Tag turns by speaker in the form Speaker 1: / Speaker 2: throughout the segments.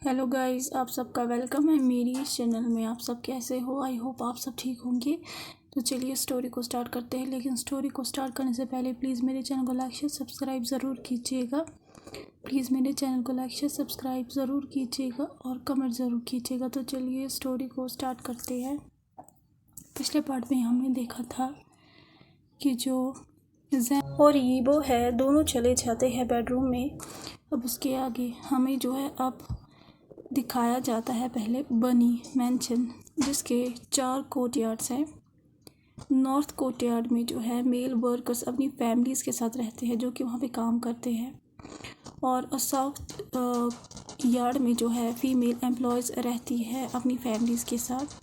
Speaker 1: Hello guys, आप सबका welcome है मेरी इस चैनल में। आप सब कैसे हो? आई होप आप सब ठीक होंगे। तो चलिए स्टोरी को स्टार्ट करते हैं। लेकिन स्टोरी को स्टार्ट करने से पहले प्लीज़ मेरे चैनल को लाइक शेयर सब्सक्राइब ज़रूर कीजिएगा। प्लीज़ मेरे चैनल को लाइक शेयर सब्सक्राइब ज़रूर कीजिएगा और कमेंट ज़रूर कीजिएगा। तो चलिए स्टोरी को स्टार्ट करते हैं। पिछले पार्ट में हमने देखा था कि जो जैन और यीबो है दोनों चले जाते हैं बेडरूम में। अब उसके आगे हमें जो है अब दिखाया जाता है पहले बनी मैंशन, जिसके 4 कोर्टयार्ड्स हैं। नॉर्थ कोर्टयार्ड में जो है मेल वर्कर्स अपनी फैमिलीज़ के साथ रहते हैं जो कि वहाँ पे काम करते हैं, और साउथ यार्ड में जो है फीमेल एम्प्लॉयज़ रहती है अपनी फैमिलीज़ के साथ।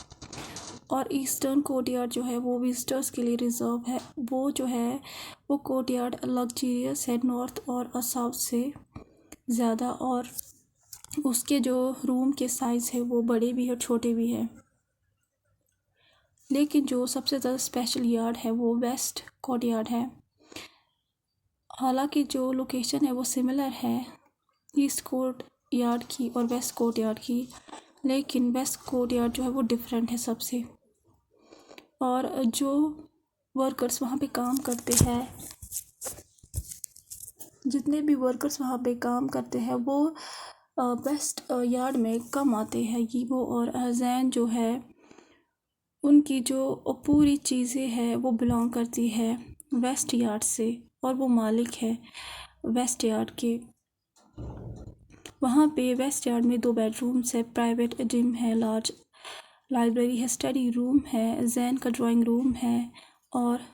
Speaker 1: और ईस्टर्न कोर्टयार्ड जो है वो विजिटर्स के लिए रिज़र्व है। वो जो है वो कोर्टयार्ड लग्जरियस है नॉर्थ और साउथ से ज़्यादा, और उसके जो रूम के साइज़ है वो बड़े भी है और छोटे भी है। लेकिन जो सबसे ज़्यादा स्पेशल यार्ड है वो वेस्ट कोर्टयार्ड है। हालांकि जो लोकेशन है वो सिमिलर है ईस्ट कोर्टयार्ड की और वेस्ट कोर्टयार्ड की, लेकिन वेस्ट कोर्टयार्ड जो है वो डिफरेंट है सबसे। और जो वर्कर्स वहाँ पे काम करते हैं, जितने भी वर्कर्स वहाँ पे काम करते हैं वो वेस्ट यार्ड में कम आते हैं। यीबो और जैन जो है उनकी जो पूरी चीज़ें हैं वो बिलोंग करती है वेस्ट यार्ड से, और वो मालिक है वेस्ट यार्ड के। वहाँ पे वेस्ट यार्ड में 2 बेडरूम्स है, प्राइवेट जिम है, लार्ज लाइब्रेरी है, स्टडी रूम है, जैन का ड्राइंग रूम है, और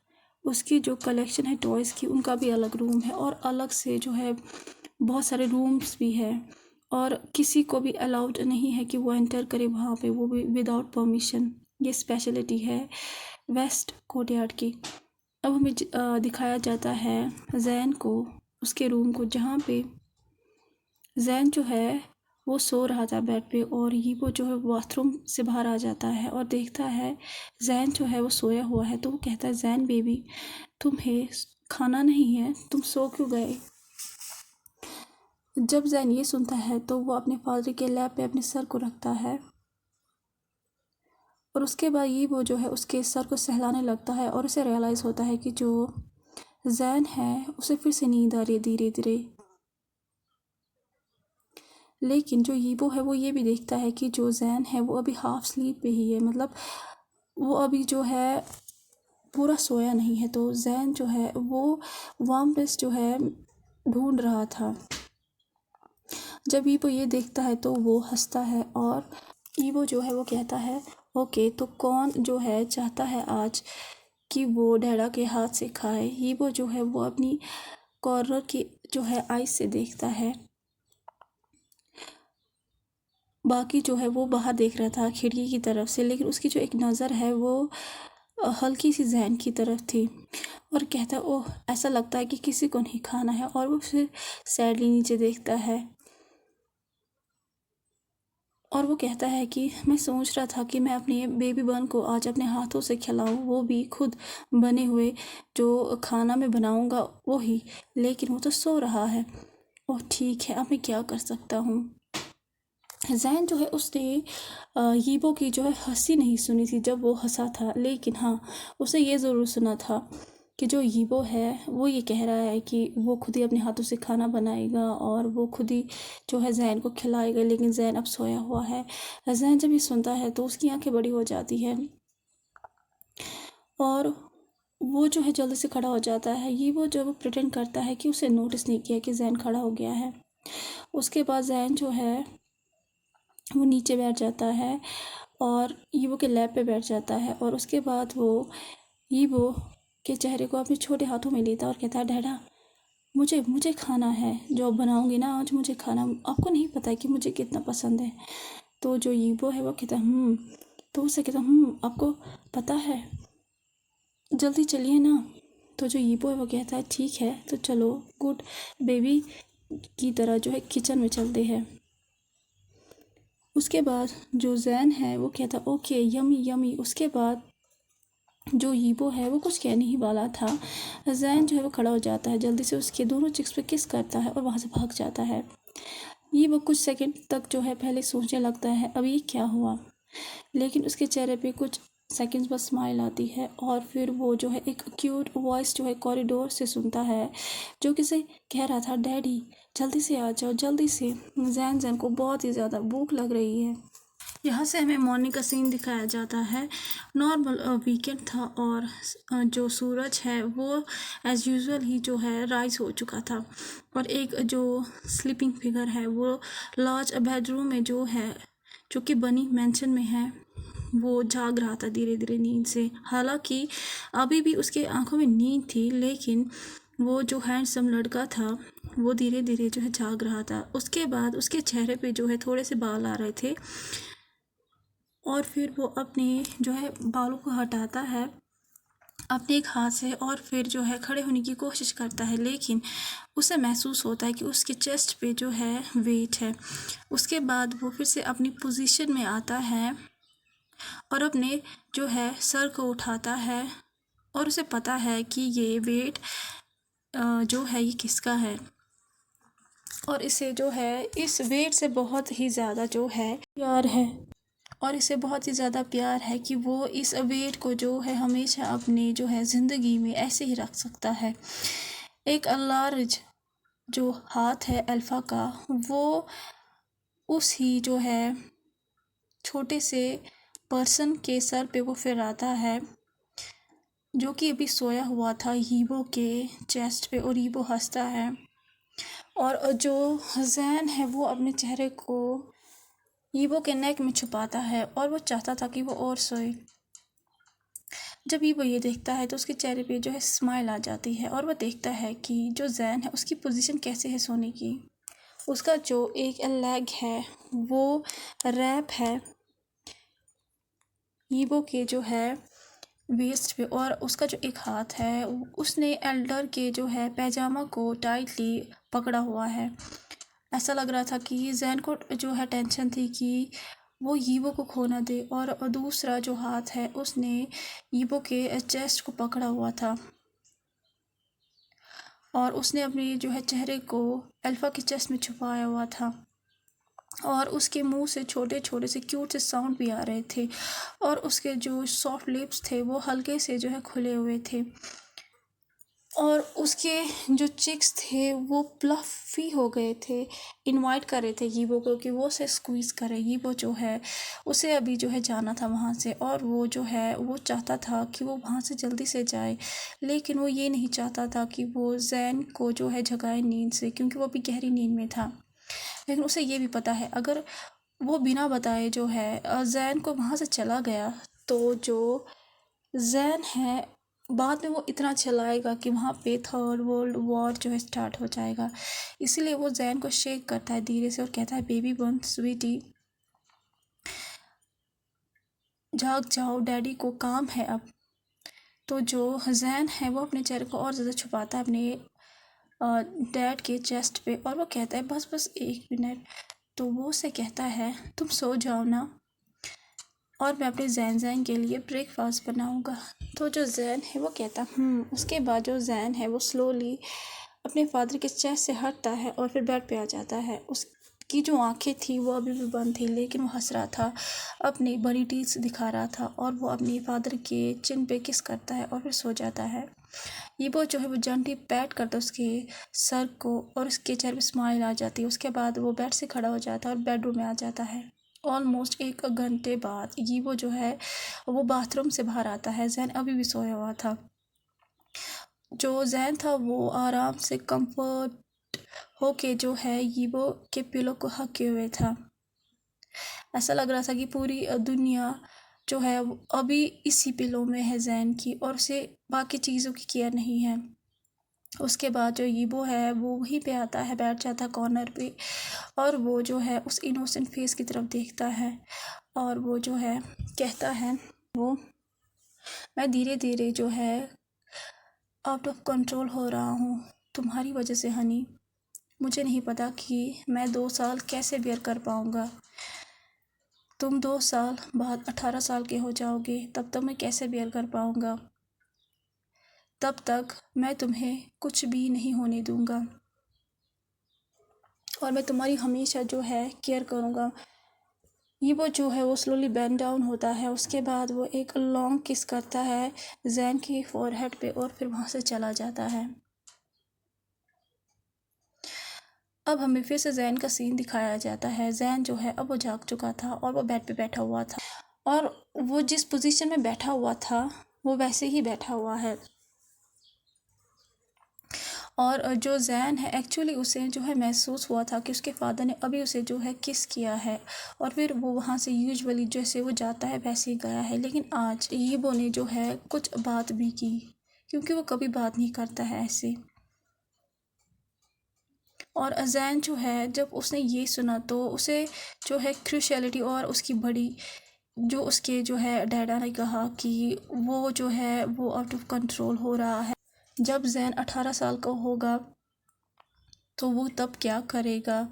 Speaker 1: उसकी जो कलेक्शन है टॉयज़ की उनका भी अलग रूम है, और अलग से जो है बहुत सारे रूम्स भी है। और किसी को भी अलाउड नहीं है कि वो एंटर करे वहाँ पे, वो भी विदाउट परमिशन। ये स्पेशलिटी है वेस्ट कोर्टयार्ड की। अब हमें दिखाया जाता है जैन को उसके रूम को, जहाँ पे जैन जो है वो सो रहा था बेड पे, और ये वो जो है बाथरूम से बाहर आ जाता है और देखता है जैन जो है वो सोया हुआ है। तो वो कहता है, जैन बेबी तुम्हें खाना नहीं है, तुम सो क्यों गए? जब जैन ये सुनता है तो वो अपने फादर के लैप पे अपने सर को रखता है, और उसके बाद ये वो जो है उसके सर को सहलाने लगता है, और उसे रियलाइज़ होता है कि जो जैन है उसे फिर से नींद आ रही है धीरे धीरे। लेकिन जो यीबो है वो ये भी देखता है कि जो जैन है वो अभी हाफ स्लीप पे ही है, मतलब वो अभी जो है पूरा सोया नहीं है। तो जैन जो है वो वार्मनेस जो है ढूंढ रहा था। जब यीबो ये देखता है तो वो हंसता है, और यीबो जो है वो कहता है, ओके तो कौन जो है चाहता है आज कि वो डैडा के हाथ से खाए? यीबो जो है वो अपनी कॉर्नर की जो है आइस से देखता है। बाकी जो है वो बाहर देख रहा था खिड़की की तरफ से, लेकिन उसकी जो एक नज़र है वो हल्की सी जैन की तरफ थी, और कहता है, ओह ऐसा लगता है कि किसी को नहीं खाना है। और वो फिर सैडली नीचे देखता है, और वो कहता है कि मैं सोच रहा था कि मैं अपने बेबी बर्न को आज अपने हाथों से खिलाऊं, वो भी खुद बने हुए जो खाना मैं बनाऊंगा वो ही, लेकिन वो तो सो रहा है। ओह ठीक है, अब मैं क्या कर सकता हूँ? जैन जो है उसने यीबो की जो है हंसी नहीं सुनी थी जब वो हंसा था, लेकिन हाँ उसे ये ज़रूर सुना था कि जो यीबो है वो ये कह रहा है कि वो खुद ही अपने हाथों से खाना बनाएगा और वो खुद ही जो है जैन को खिलाएगा, लेकिन जैन अब सोया हुआ है। जैन जब ये सुनता है तो उसकी आंखें बड़ी हो जाती है, और वो जो है जल्दी से खड़ा हो जाता है। ये वो जो प्रिटेंड करता है कि उसे नोटिस नहीं किया कि जैन खड़ा हो गया है। उसके बाद जैन जो है वो नीचे बैठ जाता है और यीबो के लैब पे बैठ जाता है, और उसके बाद वो यीबो के चेहरे को अपने छोटे हाथों में लेता है और कहता है, डैडा मुझे मुझे खाना है, जो आप बनाऊंगी ना आज मुझे खाना, आपको नहीं पता है कि मुझे कितना पसंद है। तो जो यीबो है वो कहता है तो उसे कहता आपको पता है, जल्दी चलिए ना। तो जो यीबो है वो कहता है, ठीक है तो चलो, गुड बेबी की तरह जो है किचन में चलते हैं। उसके बाद जो जैन है वो कहता ओके यमी यमी। उसके बाद जो यीबो है वो कुछ कहने ही वाला था, जैन जो है वो खड़ा हो जाता है, जल्दी से उसके दोनों चिक्स पे किस करता है और वहाँ से भाग जाता है। ये वो कुछ सेकंड तक जो है पहले सोचने लगता है अब ये क्या हुआ, लेकिन उसके चेहरे पे कुछ सेकंड्स बाद स्माइल आती है और फिर वो जो है एक क्यूट वॉइस जो है कॉरिडोर से सुनता है जो किसे कह रहा था, डैडी जल्दी से आ जाओ जल्दी से, जैन जैन को बहुत ही ज़्यादा भूख लग रही है। यहाँ से हमें मॉर्निंग का सीन दिखाया जाता है। नॉर्मल वीकेंड था और जो सूरज है वो एज़ यूजुअल ही जो है राइज हो चुका था और एक जो स्लीपिंग फिगर है वो लार्ज बेडरूम में जो है जो कि बनी मेंशन में है वो जाग रहा था धीरे धीरे नींद से। हालांकि अभी भी उसके आंखों में नींद थी, लेकिन वो जो हैंडसम लड़का था वो धीरे धीरे जो है जाग रहा था। उसके बाद उसके चेहरे पे जो है थोड़े से बाल आ रहे थे और फिर वो अपने जो है बालों को हटाता है अपने एक हाथ से और फिर जो है खड़े होने की कोशिश करता है, लेकिन उसे महसूस होता है कि उसके चेस्ट पे जो है वेट है। उसके बाद वो फिर से अपनी पोजीशन में आता है और अपने जो है सर को उठाता है और उसे पता है कि ये वेट जो है ये किसका है और इसे जो है इस वेट से बहुत ही ज़्यादा जो है प्यार है और इसे बहुत ही ज़्यादा प्यार है कि वो इस वेट को जो है हमेशा अपनी जो है ज़िंदगी में ऐसे ही रख सकता है। एक लार्ज जो हाथ है अल्फ़ा का वो उस ही जो है छोटे से पर्सन के सर पे वो फिराता है जो कि अभी सोया हुआ था हीबो के चेस्ट पे और हीबो हंसता है और जो जैन है वो अपने चेहरे को हीबो के नेक में छुपाता है और वो चाहता था कि वो और सोए। जब हीबो ये देखता है तो उसके चेहरे पे जो है स्माइल आ जाती है और वो देखता है कि जो जैन है उसकी पोजीशन कैसे है सोने की। उसका जो एक लेग है वो रैप है हीबो के जो है वेस्ट पे और उसका जो एक हाथ है उसने एल्डर के जो है पैजामा को टाइटली पकड़ा हुआ है। ऐसा लग रहा था कि जैन को जो है टेंशन थी कि वो यीवो को खो ना दे और दूसरा जो हाथ है उसने यीवो के चेस्ट को पकड़ा हुआ था और उसने अपने जो है चेहरे को अल्फ़ा के चेस्ट में छुपाया हुआ था और उसके मुंह से छोटे छोटे से क्यूट से साउंड भी आ रहे थे और उसके जो सॉफ्ट लिप्स थे वो हल्के से जो है खुले हुए थे और उसके जो चिक्स थे वो प्लफी हो गए थे। इनवाइट कर रहे थे यीबो को कि वो उसे स्क्वीज़ करे। यीबो जो है उसे अभी जो है जाना था वहाँ से और वो जो है वो चाहता था कि वो वहाँ से जल्दी से जाए, लेकिन वो ये नहीं चाहता था कि वो जैन को जो है जगाए नींद से, क्योंकि वो अभी गहरी नींद में था। लेकिन उसे ये भी पता है अगर वो बिना बताए जो है जैन को वहाँ से चला गया तो जो जैन है बाद में वो इतना चलाएगा कि वहाँ पे थर्ड वर्ल्ड वॉर जो है स्टार्ट हो जाएगा। इसीलिए वो जैन को शेक करता है धीरे से और कहता है, बेबी बन स्वीटी जाग जाओ, डैडी को काम है अब। तो जो जैन है वो अपने चेहरे को और ज़्यादा छुपाता है अपने डैड के चेस्ट पे और वो कहता है बस बस 1 मिनट। तो वो उसे कहता है तुम सो जाओ ना और मैं अपने जैन जैन के लिए ब्रेकफास्ट बनाऊंगा। तो जो जैन है वो कहता उसके बाद जो जैन है वो स्लोली अपने फादर के चेस्ट से हटता है और फिर बेड पे आ जाता है। उसकी जो आंखें थी वो अभी भी बंद थी, लेकिन वो हंस रहा था, अपनी बड़ी टीथ दिखा रहा था और वो अपने फादर के चिन पे किस करता है और फिर सो जाता है। ये वो जो है वो जंटी पैट करता है उसके सर को और उसके चेहरे पे स्माइल आ जाती है। उसके बाद वो बेड से खड़ा हो जाता है और बेडरूम में आ जाता है। ऑलमोस्ट 1 घंटे बाद ये वो जो है वो बाथरूम से बाहर आता है। जैन अभी भी सोया हुआ था। जो जैन था वो आराम से कंफर्ट होके जो है ये वो के पिलो को हके हुए था। ऐसा लग रहा था कि पूरी दुनिया जो है वो अभी इसी पिलो में है जैन की और उसे बाकी चीज़ों की केयर नहीं है। उसके बाद जो यीबो है वो वहीं पे आता है, बैठ जाता है कॉर्नर पे और वो जो है उस इनोसेंट फेस की तरफ देखता है और वो जो है कहता है वो मैं धीरे धीरे जो है आउट ऑफ कंट्रोल हो रहा हूँ तुम्हारी वजह से हनी। मुझे नहीं पता कि मैं 2 साल कैसे बेयर कर पाऊँगा। तुम 2 साल बाद 18 साल के हो जाओगे, तब तक मैं कैसे बेयर कर पाऊँगा। तब तक मैं तुम्हें कुछ भी नहीं होने दूँगा। और मैं तुम्हारी हमेशा जो है केयर करूँगा। ये वो जो है वो स्लोली बेंड डाउन होता है, उसके बाद वो एक लॉन्ग किस करता है जैन की फोरहेड पे और फिर वहाँ से चला जाता है। अब हमें फिर से जैन का सीन दिखाया जाता है। जैन जो है अब वो जाग चुका था और वो बेड पे बैठा हुआ था और वो जिस पोजीशन में बैठा हुआ था वो वैसे ही बैठा हुआ है। और जो जैन है एक्चुअली उसे जो है महसूस हुआ था कि उसके फादर ने अभी उसे जो है किस किया है और फिर वो वहाँ से यूजुअली जैसे वो जाता है वैसे ही गया है। लेकिन आज यीबो ने जो है कुछ बात भी की, क्योंकि वो कभी बात नहीं करता है ऐसे। और अजैन जो है जब उसने ये सुना तो उसे जो है क्रूशियलिटी और उसकी बड़ी जो उसके जो है डैडा ने कहा कि वो जो है वो आउट ऑफ कंट्रोल हो रहा है। जब जैन 18 साल का होगा तो वो तब क्या करेगा।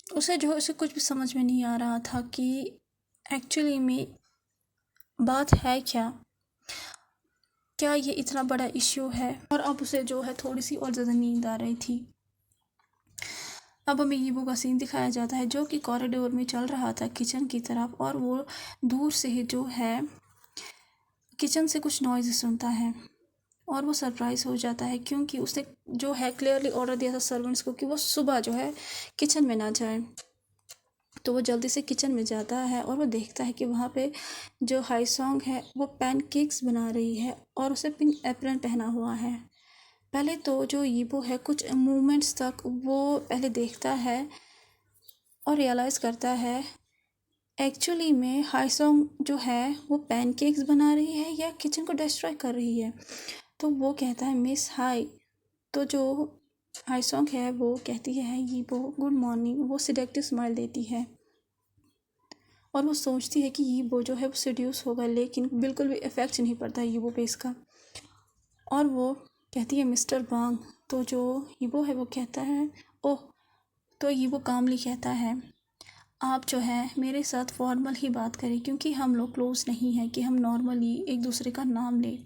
Speaker 1: उसे कुछ भी समझ में नहीं आ रहा था कि एक्चुअली में बात है क्या ये इतना बड़ा इश्यू है। और अब उसे जो है थोड़ी सी और ज़्यादा नींद आ रही थी। अब हमें यीबो का सीन दिखाया जाता है जो कि कॉरिडोर में चल रहा था किचन की तरफ, और वो दूर से ही जो है किचन से कुछ नॉइज़ सुनता है और वो सरप्राइज़ हो जाता है, क्योंकि उसने जो है क्लियरली ऑर्डर दिया था सर्वेंट्स को कि वो सुबह जो है किचन में ना जाए। तो वो जल्दी से किचन में जाता है और वो देखता है कि वहाँ पे जो हाईसोंग है वो पैनकेक्स बना रही है और उसे पिंक एप्रन पहना हुआ है। पहले तो जो यीबो है कुछ मोमेंट्स तक वो पहले देखता है और रियलाइज़ करता है एक्चुअली में हाईसोंग जो है वो पैनकेक्स बना रही है या किचन को डिस्ट्रॉय कर रही है। तो वो कहता है मिस हाई। तो जो हाईसोंग है वो कहती है यीबो गुड मॉर्निंग। वो सिडेक्टिव स्माइल देती है और वो सोचती है कि यीबो जो है वो सेड्यूस होगा, लेकिन बिल्कुल भी इफ़ेक्ट नहीं पड़ता यीबो पे इसका। और वो कहती है मिस्टर वांग। तो जो यीबो है वो कहता है ओह। तो यीबो कामली कहता है आप जो है मेरे साथ फॉर्मल ही बात करें, क्योंकि हम लोग क्लोज नहीं हैं कि हम नॉर्मली एक दूसरे का नाम लें।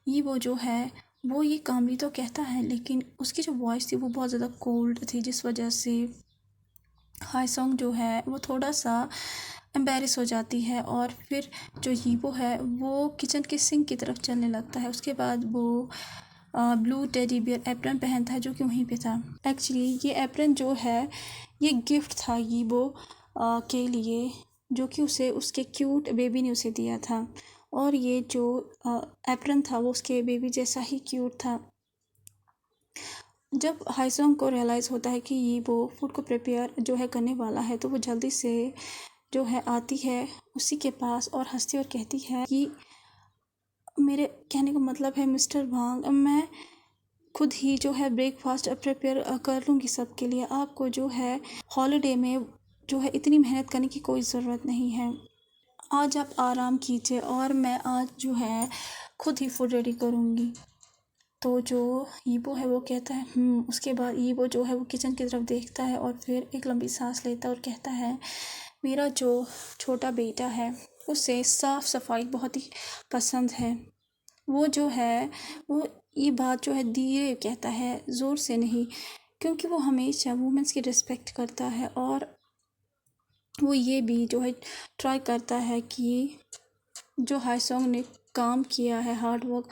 Speaker 1: यीबो जो है वो ये कामली तो कहता है, लेकिन उसकी जो वॉइस थी वो बहुत ज़्यादा कोल्ड थी, जिस वजह से हाईसोंग जो है वो थोड़ा सा एम्बेरस हो जाती है। और फिर जो यीबो है वो किचन की सिंक की तरफ चलने लगता है। उसके बाद वो ब्लू टेडी बियर एप्रन पहनता है जो कि वहीं पे था। एक्चुअली ये एप्रन जो है ये गिफ्ट था यीबो के लिए, जो कि उसे उसके क्यूट बेबी ने उसे दिया था। और ये जो एप्रन था वो उसके बेबी जैसा ही क्यूट था। जब हाईसोंग को रियलाइज़ होता है कि यीबो फूड को प्रिपेयर जो है करने वाला है, तो वो जल्दी से जो है आती है उसी के पास और हंसती और कहती है कि मेरे कहने का मतलब है मिस्टर वांग, मैं खुद ही जो है ब्रेकफास्ट प्रिपेयर कर लूँगी सबके लिए। आपको जो है हॉलिडे में जो है इतनी मेहनत करने की कोई ज़रूरत नहीं है। आज आप आराम कीजिए और मैं आज जो है खुद ही फूड रेडी करूँगी। तो जो यीबो है वो कहता है उसके बाद यीबो जो है वो किचन की तरफ देखता है और फिर एक लंबी सांस लेता है और कहता है मेरा जो छोटा बेटा है उसे साफ़ सफाई बहुत ही पसंद है। वो जो है वो ये बात जो है धीरे कहता है, ज़ोर से नहीं, क्योंकि वो हमेशा वुमेंस की रिस्पेक्ट करता है। और वो ये भी जो है ट्राई करता है कि जो हाईसोंग ने काम किया है हार्ड वर्क,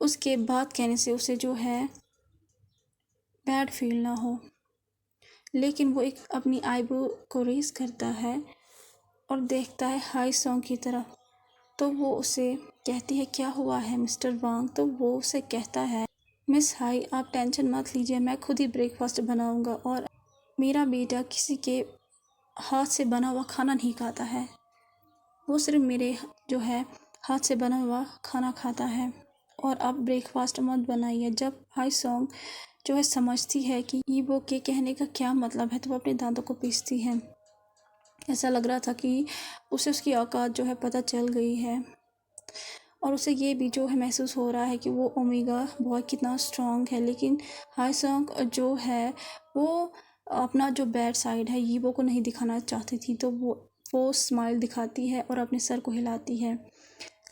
Speaker 1: उसके बाद कहने से उसे जो है बैड फील ना हो। लेकिन वो एक अपनी आईब्रो को रेज करता है और देखता है हाईसोंग की तरफ। तो वो उसे कहती है क्या हुआ है मिस्टर वांग। तो वो उसे कहता है मिस हाई आप टेंशन मत लीजिए, मैं खुद ही ब्रेकफास्ट बनाऊंगा और मेरा बेटा किसी के हाथ से बना हुआ खाना नहीं खाता है, वो सिर्फ मेरे जो है हाथ से बना हुआ खाना खाता है और आप ब्रेकफास्ट मत बनाइए। जब हाईसोंग जो है समझती है कि यीबो के कहने का क्या मतलब है, तो वो अपने दांतों को पीसती है। ऐसा लग रहा था कि उसे उसकी औकात जो है पता चल गई है और उसे ये भी जो है महसूस हो रहा है कि वो ओमेगा बॉय कितना स्ट्रॉन्ग है। लेकिन हाईसोंग जो है वो अपना जो बैड साइड है यीबो को नहीं दिखाना चाहती थी, तो वो स्माइल दिखाती है और अपने सर को हिलाती है।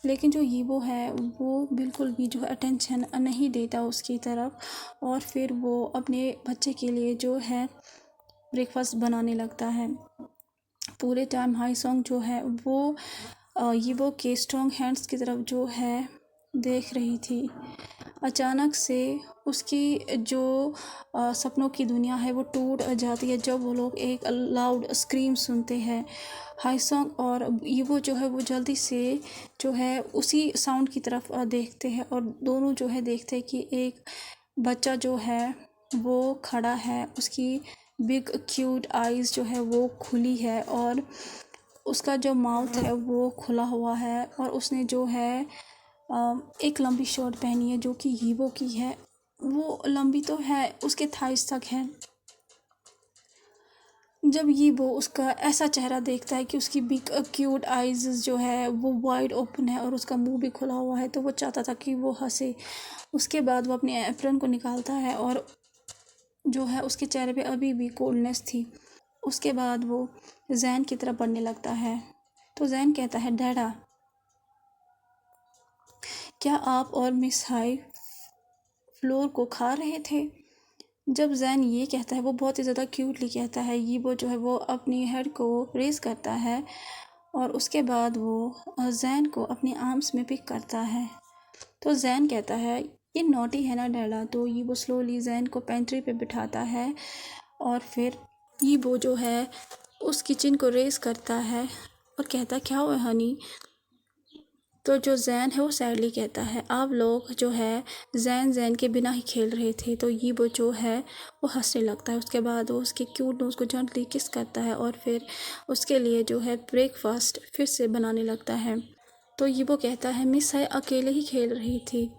Speaker 1: लेकिन जो यीवो है वो बिल्कुल भी जो है अटेंशन नहीं देता उसकी तरफ, और फिर वो अपने बच्चे के लिए जो है ब्रेकफास्ट बनाने लगता है। पूरे टाइम हाई सॉन्ग जो है वो यीवो के स्ट्रॉन्ग हैंड्स की तरफ जो है देख रही थी। अचानक से उसकी जो सपनों की दुनिया है वो टूट जाती है जब वो लोग एक लाउड स्क्रीम सुनते हैं। हाईसॉन्ग और ईवो जो है वो जल्दी से जो है उसी साउंड की तरफ देखते हैं, और दोनों जो है देखते हैं कि एक बच्चा जो है वो खड़ा है, उसकी बिग क्यूट आइज़ जो है वो खुली है और उसका जो माउथ है वो खुला हुआ है, और उसने जो है एक लंबी शर्ट पहनी है जो कि हीवो की है। वो लंबी तो है, उसके थाइस तक है। जब ये वो उसका ऐसा चेहरा देखता है कि उसकी बिग क्यूट आइज़ जो है वो वाइड ओपन है और उसका मुंह भी खुला हुआ है, तो वो चाहता था कि वो हंसे। उसके बाद वो अपने एप्रन को निकालता है और जो है उसके चेहरे पे अभी भी कोल्डनेस थी। उसके बाद वो जैन की तरफ बढ़ने लगता है, तो जैन कहता है, डैडा, क्या आप और मिस हाई फ्लोर को खा रहे थे? जब जैन ये कहता है, वो बहुत ही ज़्यादा क्यूटली कहता है, ये वो जो है वो अपनी हेड को रेस करता है और उसके बाद वो जैन को अपनी आर्म्स में पिक करता है। तो जैन कहता है, ये नॉटी है ना डैडा। तो ये वो स्लोली जैन को पेंट्री पे बिठाता है और फिर ये वो जो है उस किचन को रेस करता है और कहता है, क्या हुआ हनी? तो जो जैन है वो सैडली कहता है, आप लोग जो है जैन के बिना ही खेल रहे थे। तो ये वो जो है वो हंसने लगता है। उसके बाद वो उसके क्यूट नोज़ को जेंटली किस करता है और फिर उसके लिए जो है ब्रेकफास्ट फिर से बनाने लगता है। तो ये वो कहता है, मिस है अकेले ही खेल रही थी।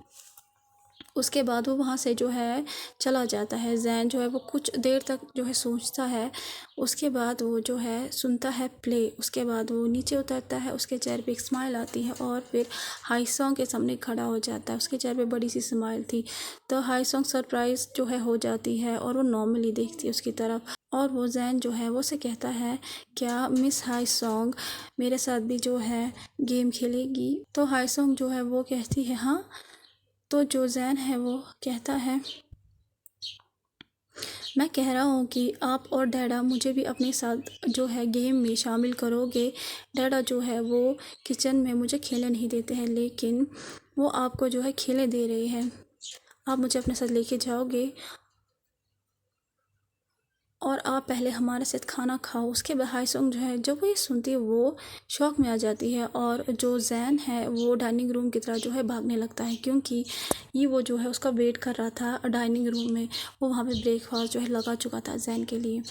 Speaker 1: उसके बाद वो वहाँ से जो है चला जाता है। जैन जो है वो कुछ देर तक जो है सोचता है, उसके बाद वो जो है सुनता है प्ले। उसके बाद वो नीचे उतरता है, उसके चेहरे पे एक स्माइल आती है और फिर हाई सॉन्ग के सामने खड़ा हो जाता है। उसके चेहरे पे बड़ी सी स्माइल थी, तो हाई सॉन्ग सरप्राइज जो है हो जाती है और वो नॉर्मली देखती है उसकी तरफ, और वो जैन जो है वो से कहता है, क्या मिस हाई सॉन्ग मेरे साथ भी जो है गेम खेलेगी? तो हाई सॉन्ग जो है वो कहती है, हाँ। तो जो जैन है वो कहता है, मैं कह रहा हूँ कि आप और डैडा मुझे भी अपने साथ जो है गेम में शामिल करोगे। डैडा जो है वो किचन में मुझे खेलने नहीं देते हैं, लेकिन वो आपको जो है खेलने दे रहे हैं। आप मुझे अपने साथ लेके जाओगे और आप पहले हमारे साथ खाना खाओ। उसके बाद हाई सॉन्ग जो है जब वो ये सुनती है वो शौक में आ जाती है, और जो जैन है वो डाइनिंग रूम की तरह जो है भागने लगता है, क्योंकि ये वो जो है उसका वेट कर रहा था डाइनिंग रूम में। वो वहाँ पे ब्रेकफास्ट जो है लगा चुका था जैन के लिए।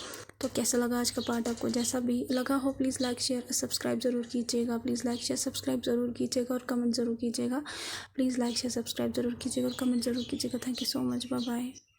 Speaker 1: तो कैसा लगा आज का पार्ट आपको? जैसा भी लगा हो प्लीज़ लाइक शेयर सब्सक्राइब ज़रूर कीजिएगा। प्लीज़ लाइक शेयर सब्सक्राइब ज़रूर कीजिएगा और कमेंट ज़रूर कीजिएगा। प्लीज़ लाइक शेयर सब्सक्राइब ज़रूर कीजिएगा और कमेंट ज़रूर कीजिएगा। Thank you so much. Bye bye.